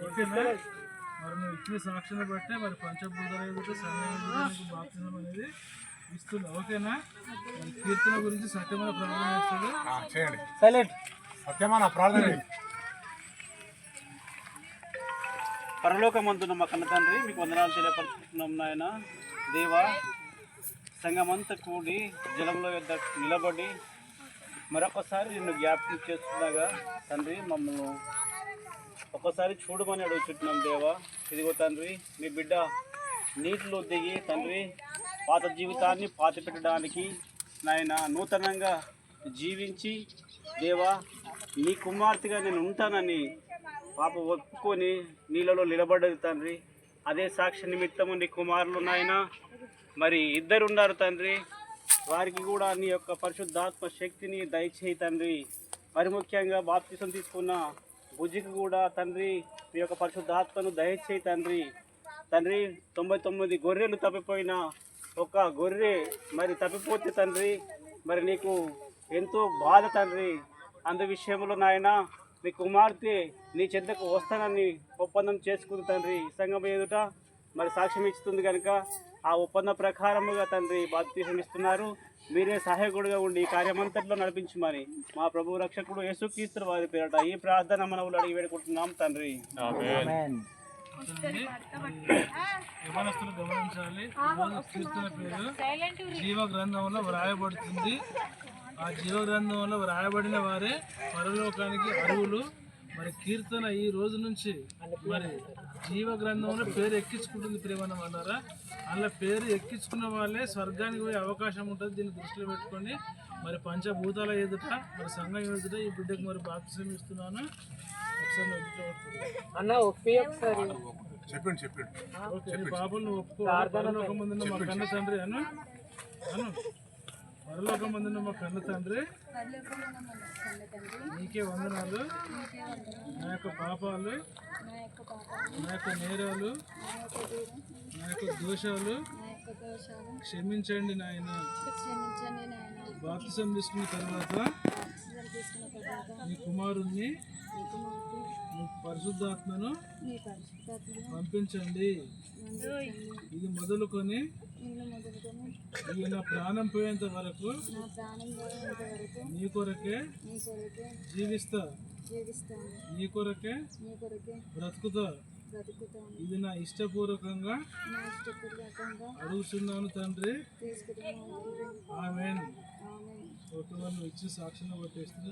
ఓకేనా? మరి నువ్వు ఇచ్చిన సాక్షిని బట్టే మరి పంచభూతాల ఎదుట సంఘానికి బాప్తిజం అనేది ఇస్తున్నా. ఓకేనా? మరి కీర్తన గురించి సత్యమైన ప్రార్థన చేస్తుంది. సైలెంట్. సత్యమైన ప్రార్థన. పరలోకమందున మా కన్న తండ్రి, మీకు వందనాలు తెలియపరుచుకుంటున్నాం నాయన. దేవా, సంఘమంతా కూడి జలంలో యొద్ద నిలబడి మరొకసారి నిన్ను జ్ఞాపకం చేస్తున్నాగా తండ్రి, మమ్మల్ని ఒక్కసారి చూడమని అడుగుచుంటున్నాం దేవా. ఇదిగో తండ్రి, మీ బిడ్డ నీటిలో దిగి తండ్రి పాత జీవితాన్ని పాతి పెట్టడానికి నాయన నూతనంగా జీవించి దేవా నీ కుమార్తెగా నేను ఉంటానని పాప ఒప్పుకొని నీళ్ళలో నిలబడ్డది తండ్రి. అదే సాక్షి నిమిత్తము నీ కుమారులు నాయన మరి ఇద్దరు ఉన్నారు తండ్రి. వారికి కూడా నీ యొక్క పరిశుద్ధాత్మ శక్తిని దయచేయి తండ్రి. మరి ముఖ్యంగా బాప్తిసం తీసుకున్న బుజ్జికి కూడా తండ్రి మీ యొక్క పరిశుద్ధాత్మను దయచేయి తండ్రి. తండ్రి 99 గొర్రెలు తప్పిపోయిన ఒక గొర్రె మరి తప్పిపోతే తండ్రి మరి నీకు ఎంతో బాధ తండ్రి. అందు విషయంలో నాయన మీ కుమార్తె నీ చెంతకు వస్తానని ఒప్పందం చేసుకుంది తండ్రి. సంఘం ఎదుట మరి సాక్ష్యం ఇస్తుంది కనుక ఆ ఒప్పందం ప్రకారముగా తండ్రి బాప్తిసం ఇస్తున్నారు. మీరే సహాయకుడిగా ఉండి ఈ కార్యమంతట్లో నడిపించమని మా ప్రభు రక్షకుడు యేసుక్రీస్తు వారి పేరట ఈ ప్రార్థన మనవులు అడిగి వేడుకుంటున్నాం తండ్రి. యవనస్తులు గమనించాలి. కీర్తన పేరు జీవ గ్రంథంలో వ్రాయబడుతుంది. ఆ జీవ గ్రంథంలో వ్రాయబడిన వారే పరలోకానికి అర్హులు. మరి కీర్తన ఈ రోజు నుంచి మరి జీవ గ్రంథంలో పేరు ఎక్కించుకుంటుంది. ప్రేమనం అన్నారా? అలా పేరు ఎక్కించుకున్న వాళ్ళే స్వర్గానికి పోయే అవకాశం ఉంటుంది. దీన్ని దృష్టిలో పెట్టుకొని మరి పంచభూతాల ఎదుట మరి సంఘం ఎదుట ఈ బిడ్డకు మరి బాప్తిసం ఇస్తున్నాను. అన్న ఒప్పి ఒకసారి చెప్పండి. పాపలు నువ్వు ఒప్పుకో. పరలోకం ముందున్న మా కన్న తండ్రి అను పరలోకం ముందున్న మా కన్న తండ్రి, నీకే వందనాలు. నా యొక్క పాపాలు, నా యొక్క నేరాలు, నా యొక్క దోషాలు క్షమించండి నాయన. బాప్తిసం తీసుకున్న తర్వాత నీ కుమారుణ్ణి నీ పరిశుద్ధాత్మను పంపించండి. ఇది మొదలుకొని ఈయన ప్రాణం పోయేంత వరకు నీ కొరకే జీవిస్తా, నీ కొరకే బ్రతుకుతా. ఇది నా ఇష్టపూర్వకంగా అడుగుతున్నాను తండ్రి. ఆమేన్. ఒకవేళ ఇచ్చి సాక్షిని పట్టేస్తుంది.